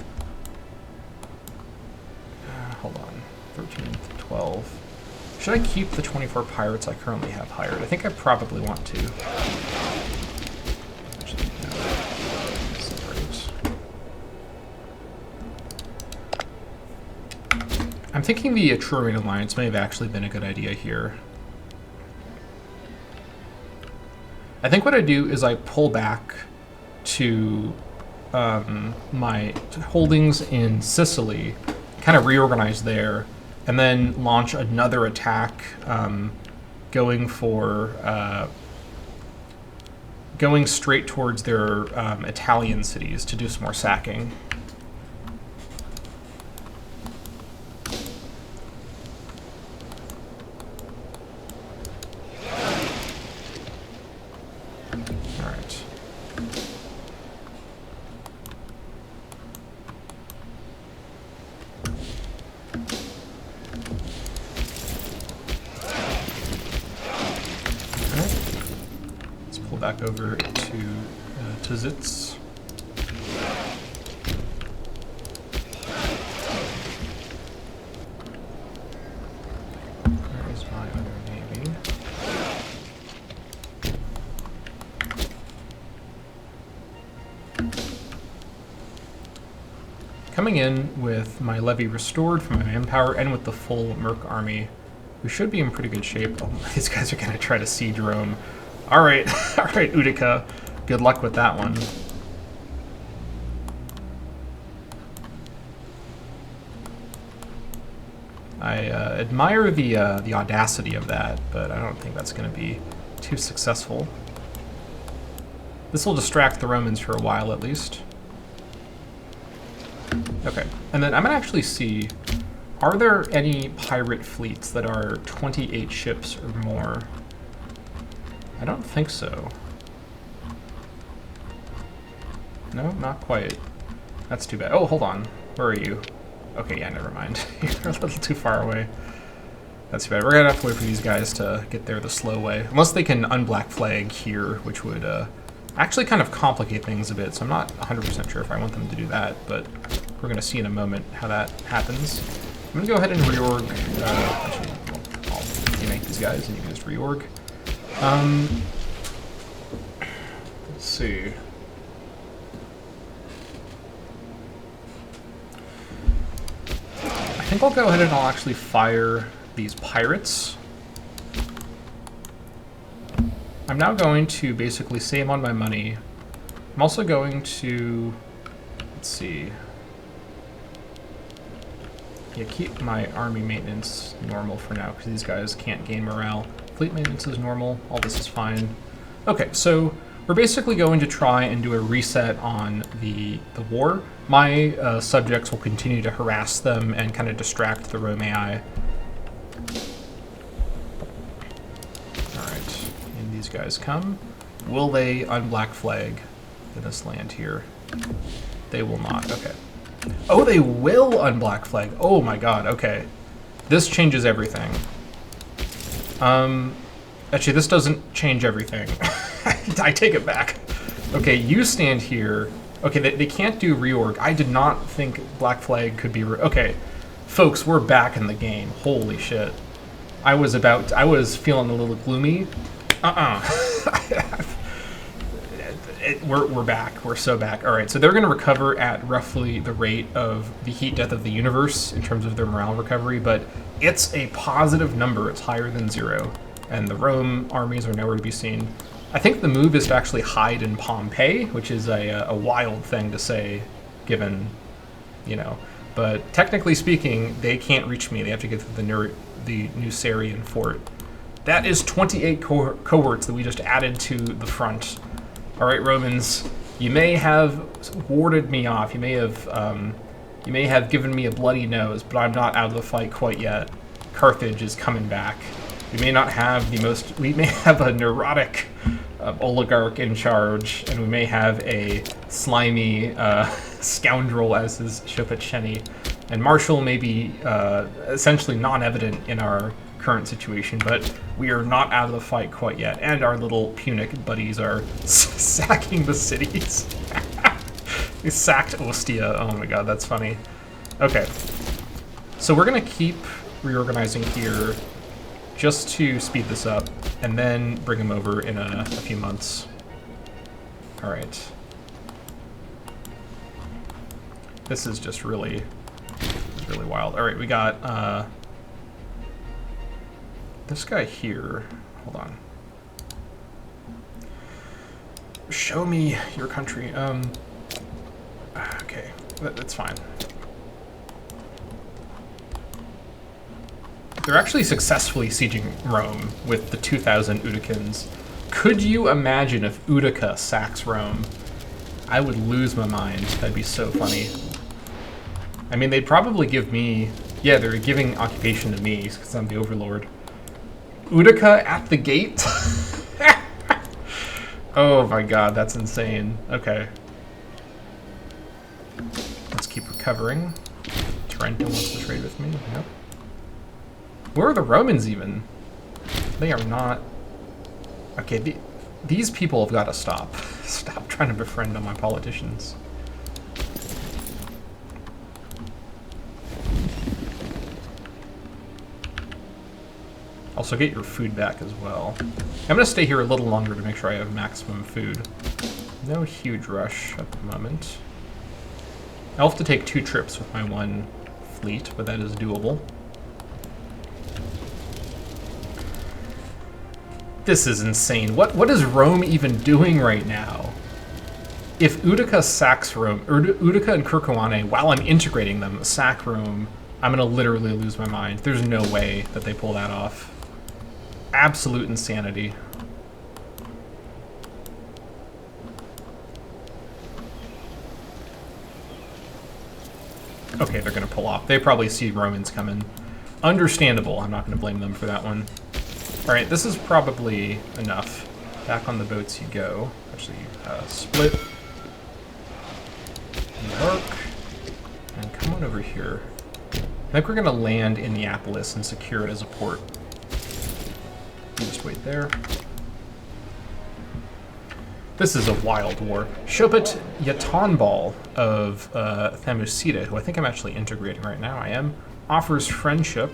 hold on. 13, 12. Should I keep the 24 pirates I currently have hired? I think I probably want to. Actually, no. Separate. I'm thinking the Etrurian Alliance may have actually been a good idea here. I think what I do is I pull back to my holdings in Sicily, kind of reorganize there, and then launch another attack, going straight towards their Italian cities to do some more sacking. Back over to Zitz. Where is my other navy? Coming in with my levy restored from my manpower and with the full Merc army, we should be in pretty good shape. Oh, these guys are going to try to siege Rome. All right, Utica. Good luck with that one. I admire the audacity of that, but I don't think that's going to be too successful. This will distract the Romans for a while, at least. Okay, and then I'm going to actually see, are there any pirate fleets that are 28 ships or more? I don't think so. No, not quite. That's too bad. Oh, hold on. Where are you? Okay, yeah, never mind. You're a little too far away. That's too bad. We're gonna have to wait for these guys to get there the slow way. Unless they can unblack flag here, which would actually kind of complicate things a bit, so I'm not 100% sure if I want them to do that, but we're gonna see in a moment how that happens. I'm gonna go ahead and reorg. Actually, I'll remake these guys and you can just reorg. Let's see. I think I'll go ahead and I'll actually fire these pirates. I'm now going to basically save on my money. I'm also going to, let's see. Yeah, keep my army maintenance normal for now because these guys can't gain morale. Fleet maintenance is normal, all this is fine. Okay, so we're basically going to try and do a reset on the war. My subjects will continue to harass them and kind of distract the Rome AI. Alright, and these guys come. Will they unblack flag in this land here? They will not, okay. Oh, they will unblack flag. Oh my god, okay. This changes everything. Actually, this doesn't change everything. I take it back. Okay, you stand here. Okay, they can't do reorg. I did not think Black Flag could be okay, folks, we're back in the game. Holy shit. I was feeling a little gloomy. We're back. We're so back. All right, so they're going to recover at roughly the rate of the heat death of the universe in terms of their morale recovery, but it's a positive number. It's higher than 0, and the Rome armies are nowhere to be seen. I think the move is to actually hide in Pompeii, which is a wild thing to say, given, you know. But technically speaking, they can't reach me. They have to get through the Nucerian fort. That is 28 cohorts that we just added to the front. All right, Romans, you may have warded me off. You may have given me a bloody nose, but I'm not out of the fight quite yet. Carthage is coming back. We may not have the most... We may have a neurotic oligarch in charge, and we may have a slimy scoundrel as his Shopacheni. And Marshall may be essentially non-evident in our current situation, but we are not out of the fight quite yet. And our little Punic buddies are sacking the cities. They sacked Ostia. Oh my god, that's funny. Okay. So we're going to keep reorganizing here just to speed this up, and then bring him over in a few months. Alright. This is just really wild. Alright, we got this guy here. Hold on. Show me your country. Okay, that's fine. They're actually successfully sieging Rome with the 2,000 Uticans. Could you imagine if Utica sacks Rome? I would lose my mind. That'd be so funny. I mean, they'd probably give me... Yeah, they're giving occupation to me because I'm the overlord. Utica at the gate? Oh my god, that's insane. Okay. Let's keep recovering. Trento wants to trade with me. Yep. Where are the Romans even? They are not... Okay, these people have got to stop. Stop trying to befriend all my politicians. Also, get your food back as well. I'm going to stay here a little longer to make sure I have maximum food. No huge rush at the moment. I'll have to take 2 trips with my 1 fleet, but that is doable. This is insane. What is Rome even doing right now? If Utica sacks Rome, or Utica and Kirkoane, while I'm integrating them, sack Rome, I'm gonna literally lose my mind. There's no way that they pull that off. Absolute insanity. Okay, they're gonna pull off. They probably see Romans coming. Understandable. I'm not gonna blame them for that one. Alright, this is probably enough. Back on the boats you go. Actually, split. York. And come on over here. I think we're going to land in Neapolis and secure it as a port. Just wait there. This is a wild war. Shopet Yatonbal of Thamusida, who I think I'm actually integrating right now. I am. Offers friendship.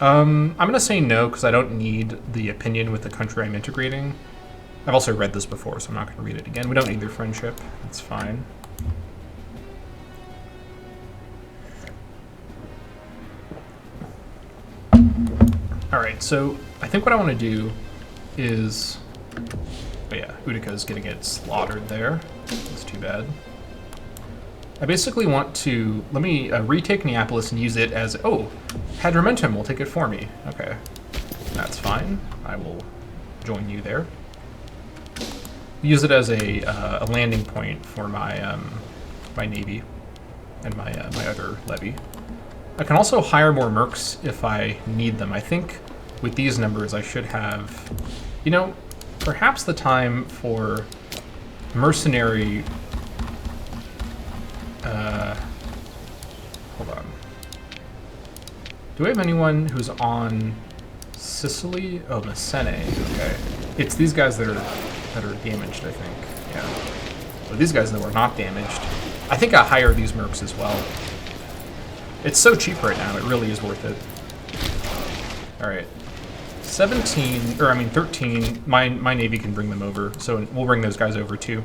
I'm going to say no because I don't need the opinion with the country I'm integrating. I've also read this before, so I'm not going to read it again. We don't need their friendship. That's fine. Alright, so I think what I want to do is... Oh yeah, Utica's going to get slaughtered there. That's too bad. I basically want to... Let me retake Neapolis and use it as... Oh, Hadrimentum will take it for me. Okay, that's fine. I will join you there. Use it as a landing point for my my navy and my my other levy. I can also hire more mercs if I need them. I think with these numbers I should have, you know, perhaps the time for mercenary. Hold on. Do we have anyone who's on Sicily? Oh, Messene. Okay, it's these guys that are damaged, I think. Yeah. But these guys that were not damaged. I think I hire these mercs as well. It's so cheap right now, it really is worth it. Alright. 17, or I mean 13, my navy can bring them over, so we'll bring those guys over too,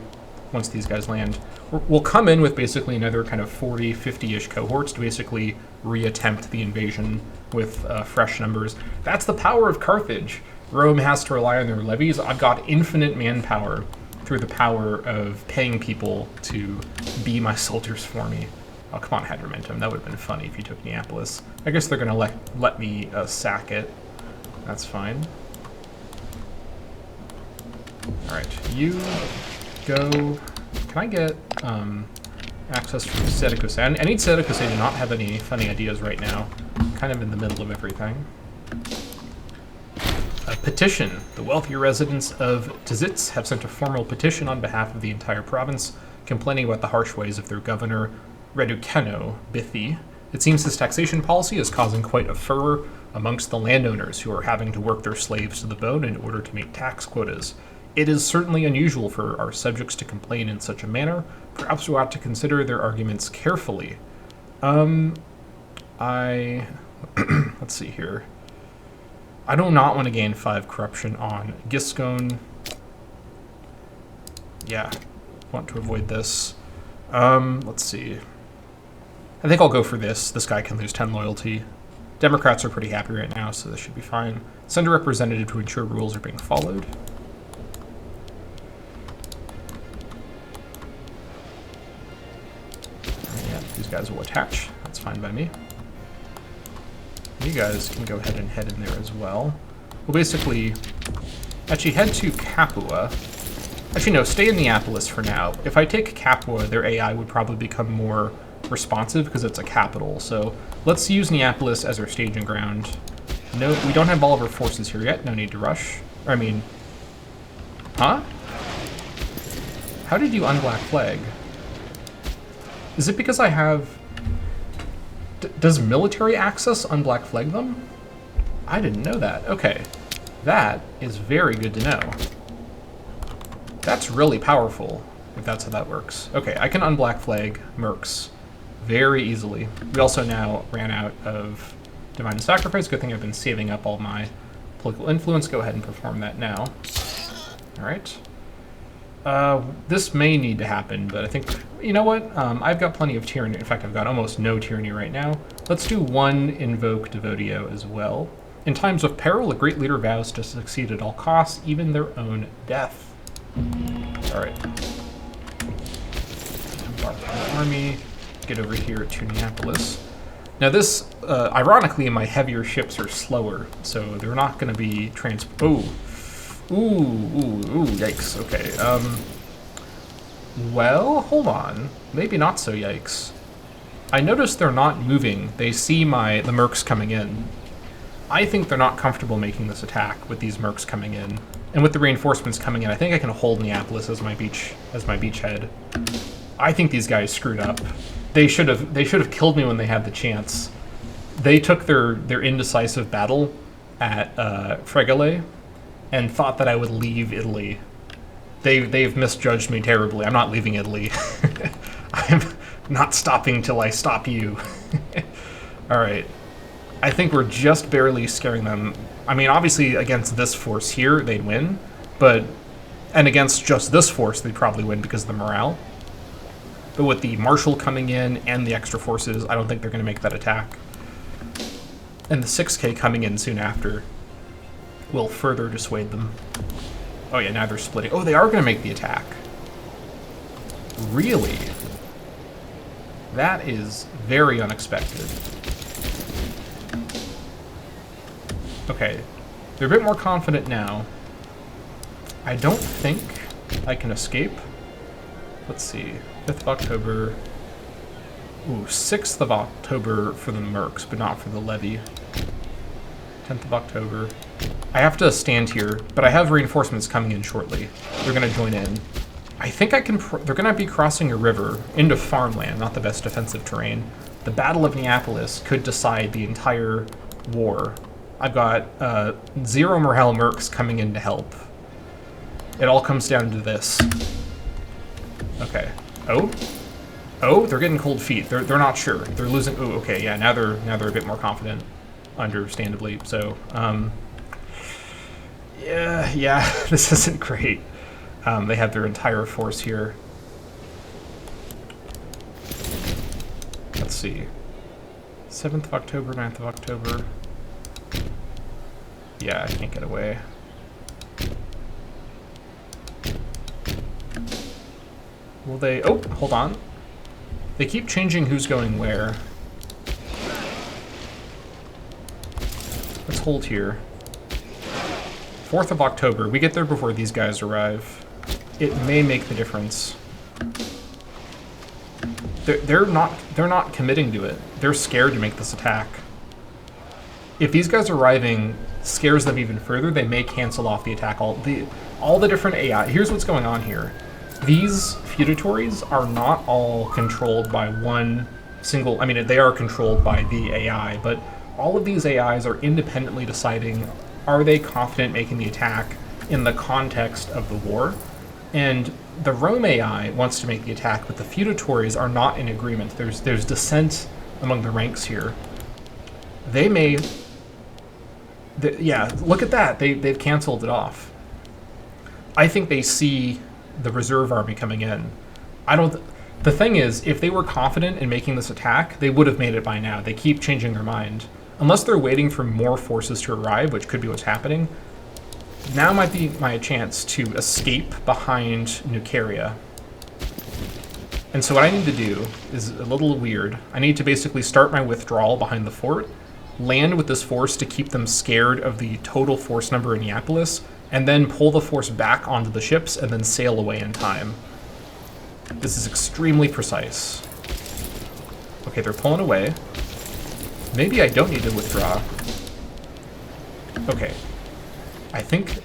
once these guys land. We'll come in with basically another kind of 40, 50-ish cohorts to basically re-attempt the invasion with fresh numbers. That's the power of Carthage. Rome has to rely on their levies. I've got infinite manpower through the power of paying people to be my soldiers for me. Oh, come on, Hadrimentum. That would have been funny if you took Neapolis. I guess they're going to let me sack it. That's fine. Alright, you go... Can I get access from Sedicus? I need Sedicus to not have any funny ideas right now. kind of in the middle of everything. A petition. The wealthier residents of Tzitz have sent a formal petition on behalf of the entire province, complaining about the harsh ways of their governor, Reducano Bithi. It seems his taxation policy is causing quite a furor amongst the landowners who are having to work their slaves to the bone in order to meet tax quotas. It is certainly unusual for our subjects to complain in such a manner. Perhaps we ought to consider their arguments carefully. Let's see here. I do not want to gain 5 corruption on Giscone. Yeah, want to avoid this. Let's see. I think I'll go for this. This guy can lose 10 loyalty. Democrats are pretty happy right now, so this should be fine. Send a representative to ensure rules are being followed. Yeah, these guys will attach. That's fine by me. You guys can go ahead and head in there as well. We'll basically actually head to Capua. Actually, no, stay in Neapolis for now. If I take Capua, their AI would probably become more responsive because it's a capital. So let's use Neapolis as our staging ground. No, we don't have all of our forces here yet. No need to rush. Or, I mean, huh? How did you unblack flag? Is it because I have... does military access unblack flag them? I didn't know that. Okay. That is very good to know. That's really powerful, if that's how that works. Okay, I can unblack flag mercs very easily. We also now ran out of Divine Sacrifice. Good thing I've been saving up all my political influence. Go ahead and perform that now. Alright. This may need to happen, but I think, you know what? I've got plenty of tyranny. In fact, I've got almost no tyranny right now. Let's do 1 Invoke Devotio as well. In times of peril, a great leader vows to succeed at all costs, even their own death. Alright. Embark on the army. Get over here to Neapolis. Now this, ironically, my heavier ships are slower, so they're not going to be Ooh, yikes, okay. Well, hold on. Maybe not so yikes. I notice they're not moving. They see the mercs coming in. I think they're not comfortable making this attack with these mercs coming in. And with the reinforcements coming in, I think I can hold Neapolis as my beachhead. I think these guys screwed up. They should have killed me when they had the chance. They took their indecisive battle at Fregale and thought that I would leave Italy. They've misjudged me terribly. I'm not leaving Italy. I'm not stopping till I stop you. Alright. I think we're just barely scaring them. I mean, obviously, against this force here, they'd win. And against just this force, they'd probably win because of the morale. But with the Marshal coming in and the extra forces, I don't think they're going to make that attack. And the 6K coming in soon after will further dissuade them. Oh yeah, now they're splitting. Oh, they are going to make the attack. Really? That is very unexpected. Okay, they're a bit more confident now. I don't think I can escape. Let's see, 5th of October. Ooh, 6th of October for the mercs, but not for the levy. 10th of October. I have to stand here, but I have reinforcements coming in shortly. They're going to join in. I think I can... they're going to be crossing a river into farmland, not the best defensive terrain. The Battle of Neapolis could decide the entire war. I've got 0 morale mercs coming in to help. It all comes down to this. Okay. Oh? Oh, they're getting cold feet. They're not sure. They're losing... Oh, okay, yeah, now they're a bit more confident, understandably. So, yeah, this isn't great. They have their entire force here. Let's see. 7th of October, 9th of October. Yeah, I can't get away. Will they... Oh, hold on. They keep changing who's going where. Let's hold here. 4th of October. We get there before these guys arrive. It may make the difference. They're not committing to it. They're scared to make this attack. if these guys arriving scares them even further, they may cancel off the attack. All the different AI. Here's what's going on here. These feudatories are not all controlled by one single... I mean, they are controlled by the AI, but all of these AIs are independently deciding, are they confident making the attack in the context of the war? And the Rome AI wants to make the attack, but the feudatories are not in agreement. There's dissent among the ranks here. They may... yeah, look at that. They've canceled it off. I think they see the reserve army coming in. The thing is, if they were confident in making this attack, they would have made it by now. They keep changing their mind. Unless they're waiting for more forces to arrive, which could be what's happening, now might be my chance to escape behind Nuceria. And so what I need to do is a little weird. I need to basically start my withdrawal behind the fort, land with this force to keep them scared of the total force number in Neapolis, and then pull the force back onto the ships and then sail away in time. This is extremely precise. Okay, they're pulling away. Maybe I don't need to withdraw. Okay. I think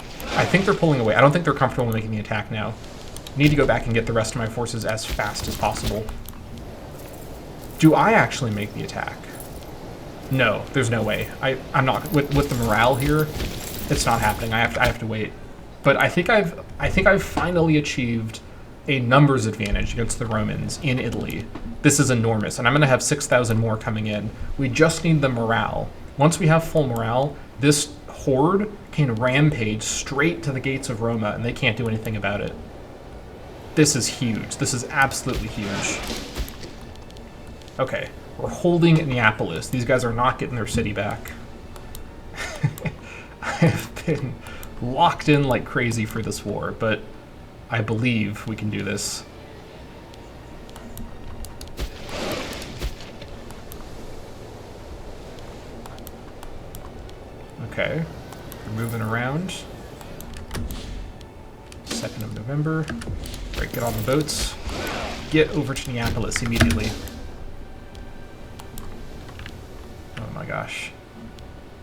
they're pulling away. I don't think they're comfortable making the attack now. Need to go back and get the rest of my forces as fast as possible. Do I actually make the attack? No, there's no way. I'm not with the morale here. It's not happening. I have to wait. But I think I've finally achieved a numbers advantage against the Romans in Italy. This is enormous, and I'm going to have 6,000 more coming in. We just need the morale. Once we have full morale, this horde can rampage straight to the gates of Roma, and they can't do anything about it. This is huge. This is absolutely huge. Okay, we're holding Neapolis. These guys are not getting their city back. I have been locked in like crazy for this war, but I believe we can do this. Okay, we're moving around. 2nd of November. Right, get on the boats. Get over to Neapolis immediately. Oh my gosh.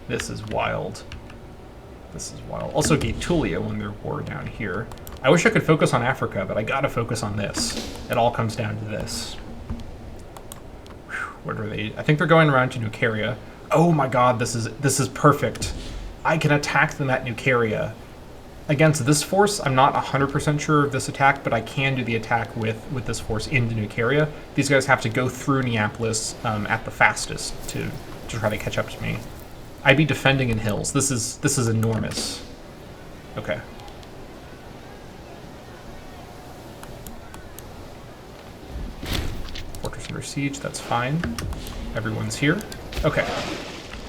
This is wild. This is wild. Also, Gaetulia won their war down here. I wish I could focus on Africa, but I gotta focus on this. It all comes down to this. Whew, what are they? I think they're going around to Nuceria. Oh my god, this is perfect. I can attack them at Nuceria. Against this force, I'm not 100% sure of this attack, but I can do the attack with this force into Nuceria. These guys have to go through Neapolis at the fastest to try to catch up to me. I'd be defending in hills. This is enormous. Okay. Fortress under siege, that's fine. Everyone's here. Okay.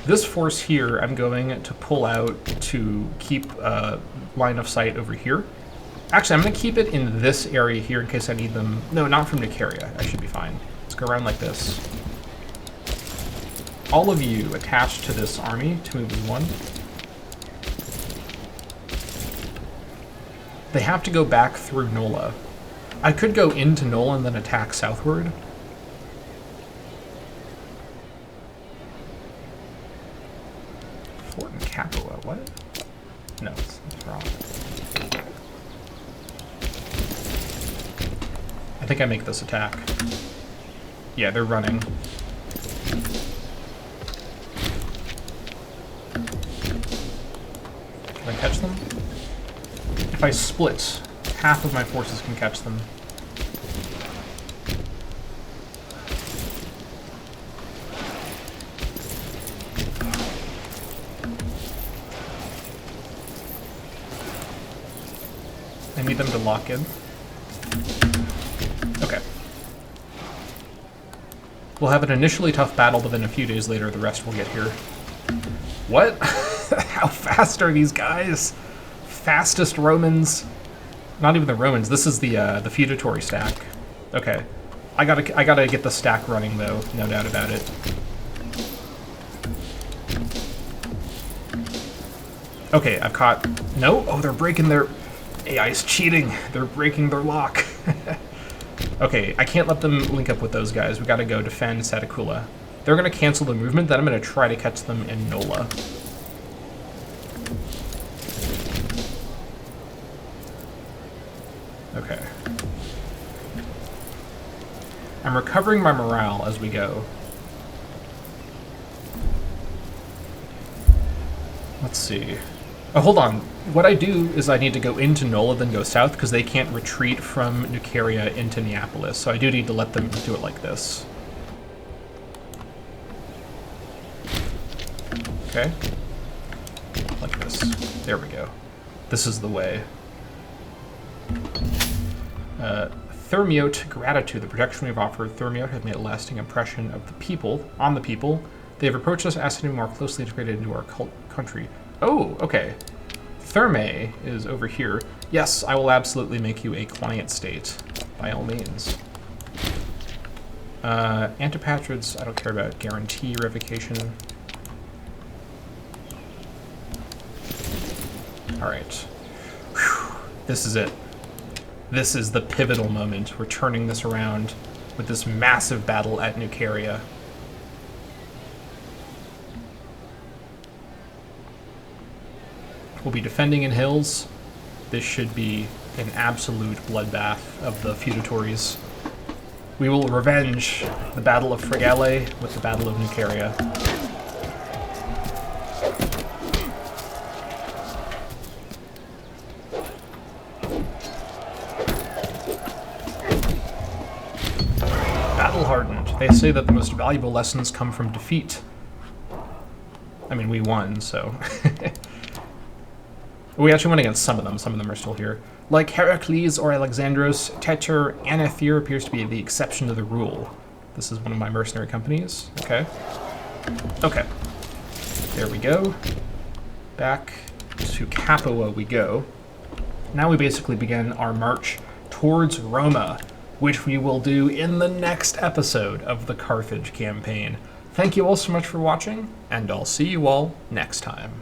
This force here, I'm going to pull out to keep line of sight over here. Actually, I'm going to keep it in this area here in case I need them. No, not from Nuceria. I should be fine. Let's go around like this. All of you attached to this army to move as one. They have to go back through Nola. I could go into Nola and then attack southward. Fort in Capua, what? No, it's wrong. I think I make this attack. Yeah, they're running. Can I catch them? If I split, half of my forces can catch them. I need them to lock in. Okay. We'll have an initially tough battle, but then a few days later the rest will get here. What? How fast are these guys? Fastest Romans? Not even the Romans. This is the feudatory stack. Okay. I gotta get the stack running though, no doubt about it. Okay, I've caught... No? Oh, they're breaking their... AI's cheating. They're breaking their lock. Okay, I can't let them link up with those guys. We gotta go defend Satacula. They're going to cancel the movement, then I'm going to try to catch them in Nola. Okay. I'm recovering my morale as we go. Let's see. Oh, hold on. What I do is I need to go into Nola, then go south, because they can't retreat from Nucaria into Neapolis, so I do need to let them do it like this. Okay. Like this. There we go. This is the way. Thermiote gratitude. The protection we've offered Thermiote has made a lasting impression of the people, on the people. They have approached us, asking to be more closely integrated into our country. Oh, okay. Thermae is over here. Yes, I will absolutely make you a client state, by all means. Antipatrids, I don't care about. Guarantee revocation. Alright. This is it. This is the pivotal moment. We're turning this around with this massive battle at Nucaria. We'll be defending in hills. This should be an absolute bloodbath of the feudatories. We will revenge the Battle of Fregale with the Battle of Nucaria. Battle-hardened. They say that the most valuable lessons come from defeat. I mean, we won, so... We actually went against some of them. Some of them are still here. Like Heracles or Alexandros, Teter, Anathir appears to be the exception to the rule. This is one of my mercenary companies. Okay. Okay. There we go. Back to Capua we go. Now we basically begin our march towards Roma, which we will do in the next episode of the Carthage Campaign. Thank you all so much for watching, and I'll see you all next time.